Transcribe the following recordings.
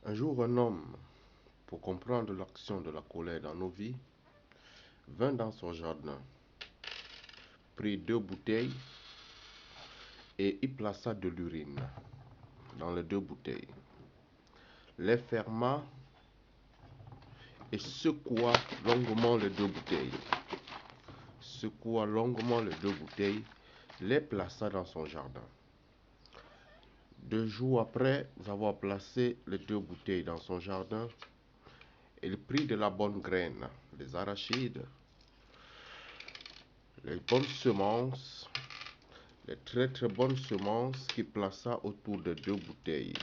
Un jour, un homme, pour comprendre l'action de la colère dans nos vies, vint dans son jardin, prit 2 bouteilles et y plaça de l'urine dans les 2 bouteilles, les ferma et secoua longuement les 2 bouteilles. Secoua longuement les 2 bouteilles, les plaça dans son jardin. 2 jours après avoir placé les 2 bouteilles dans son jardin, il prit de la bonne graine, des arachides, les bonnes semences, les très bonnes semences qu'il plaça autour des 2 bouteilles,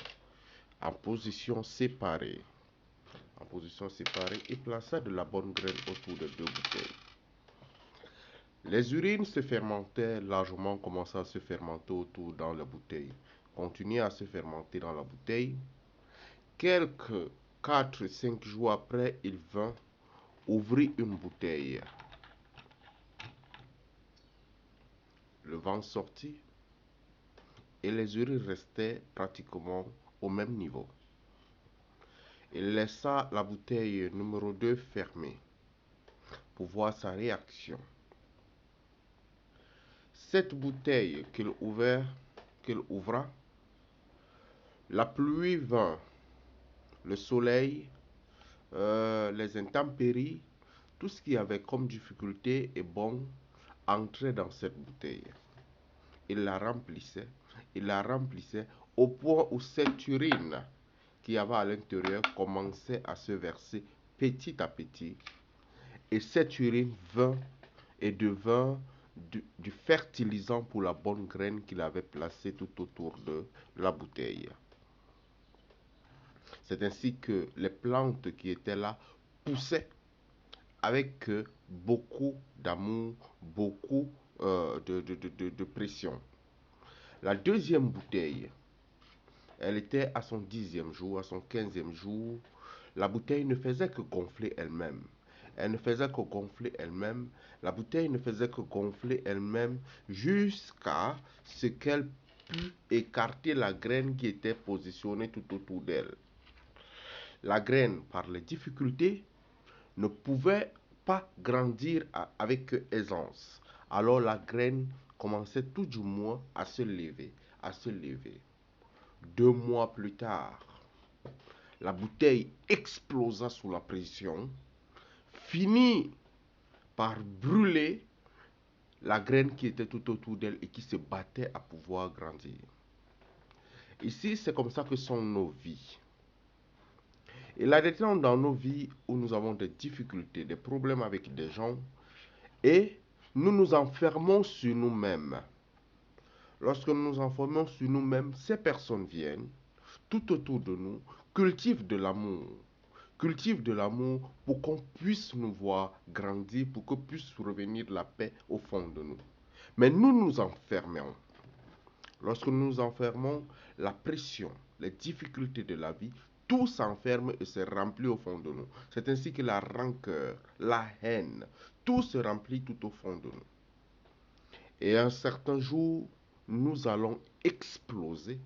en position séparée. En position séparée, il plaça de la bonne graine autour des 2 bouteilles. Les urines se fermentaient largement, commençaient à se fermenter autour dans la bouteille, continuaient à se fermenter dans la bouteille. Quelques 4-5 jours après, il vint ouvrir une bouteille. Le vent sortit et les urines restaient pratiquement au même niveau. Il laissa la bouteille numéro 2 fermée pour voir sa réaction. Cette bouteille qu'il ouvra, la pluie vint, le soleil, les intempéries, tout ce qui avait comme difficulté et bon entrait dans cette bouteille. Il la remplissait au point où cette urine qui avait à l'intérieur commençait à se verser petit à petit. Et cette urine vint et devint du fertilisant pour la bonne graine qu'il avait placée tout autour de la bouteille. C'est ainsi que les plantes qui étaient là poussaient avec beaucoup d'amour, beaucoup de pression. La deuxième bouteille, elle était à son 10e jour, à son 15e jour. La bouteille ne faisait que gonfler elle-même. Elle ne faisait que gonfler elle-même. La bouteille ne faisait que gonfler elle-même jusqu'à ce qu'elle pût écarter la graine qui était positionnée tout autour d'elle. La graine, par les difficultés, ne pouvait pas grandir avec aisance. Alors la graine commençait tout du moins à se lever, à se lever. 2 mois plus tard, la bouteille explosa sous la pression, finit par brûler la graine qui était tout autour d'elle et qui se battait à pouvoir grandir. Ici, c'est comme ça que sont nos vies. Il y a des temps dans nos vies où nous avons des difficultés, des problèmes avec des gens et nous nous enfermons sur nous-mêmes. Lorsque nous nous enfermons sur nous-mêmes, ces personnes viennent tout autour de nous, cultivent de l'amour. Cultive de l'amour pour qu'on puisse nous voir grandir, pour que puisse revenir la paix au fond de nous. Mais nous nous enfermons. Lorsque nous nous enfermons, la pression, les difficultés de la vie, tout s'enferme et se remplit au fond de nous. C'est ainsi que la rancœur, la haine, tout se remplit tout au fond de nous. Et un certain jour, nous allons exploser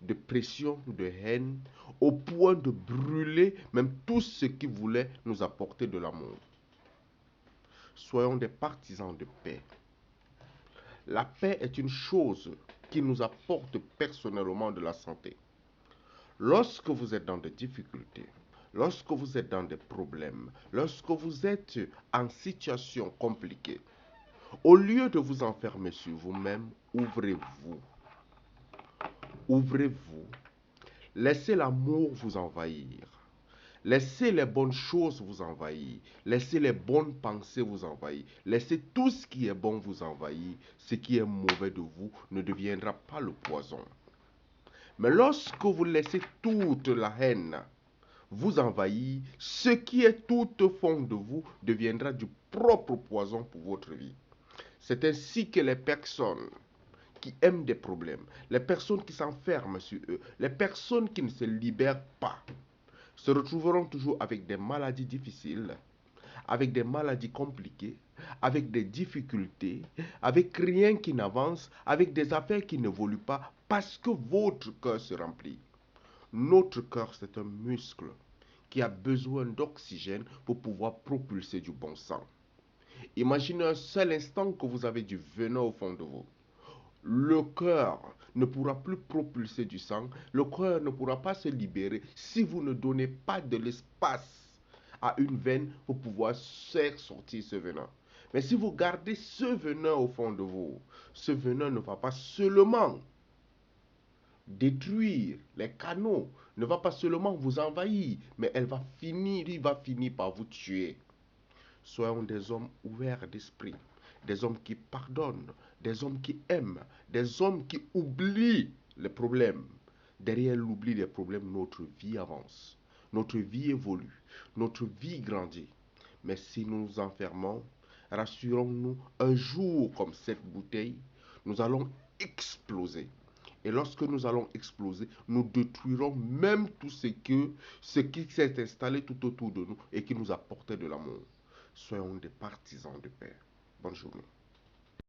de pression, de haine, au point de brûler même tout ce qui voulait nous apporter de l'amour. Soyons des partisans de paix. La paix est une chose qui nous apporte personnellement de la santé. Lorsque vous êtes dans des difficultés, lorsque vous êtes dans des problèmes, lorsque vous êtes en situation compliquée, au lieu de vous enfermer sur vous-même, ouvrez-vous. Ouvrez-vous. Laissez l'amour vous envahir. Laissez les bonnes choses vous envahir. Laissez les bonnes pensées vous envahir. Laissez tout ce qui est bon vous envahir. Ce qui est mauvais de vous ne deviendra pas le poison. Mais lorsque vous laissez toute la haine vous envahir, ce qui est tout au fond de vous deviendra du propre poison pour votre vie. C'est ainsi que les personnes qui aiment des problèmes, les personnes qui s'enferment sur eux, les personnes qui ne se libèrent pas, se retrouveront toujours avec des maladies difficiles, avec des maladies compliquées, avec des difficultés, avec rien qui n'avance, avec des affaires qui n'évoluent pas, parce que votre cœur se remplit. Notre cœur, c'est un muscle qui a besoin d'oxygène pour pouvoir propulser du bon sang. Imaginez un seul instant que vous avez du venin au fond de vous. Le cœur ne pourra plus propulser du sang, le cœur ne pourra pas se libérer si vous ne donnez pas de l'espace à une veine pour pouvoir faire sortir ce venin. Mais si vous gardez ce venin au fond de vous, ce venin ne va pas seulement détruire les canaux, ne va pas seulement vous envahir, mais il va finir par vous tuer. Soyons des hommes ouverts d'esprit, des hommes qui pardonnent, des hommes qui aiment, des hommes qui oublient les problèmes. Derrière l'oubli des problèmes, notre vie avance, notre vie évolue, notre vie grandit. Mais si nous nous enfermons, rassurons-nous, un jour comme cette bouteille, nous allons exploser. Et lorsque nous allons exploser, nous détruirons même tout ce qui s'est installé tout autour de nous et qui nous apportait de l'amour. Soyons des partisans de paix. Bonne journée.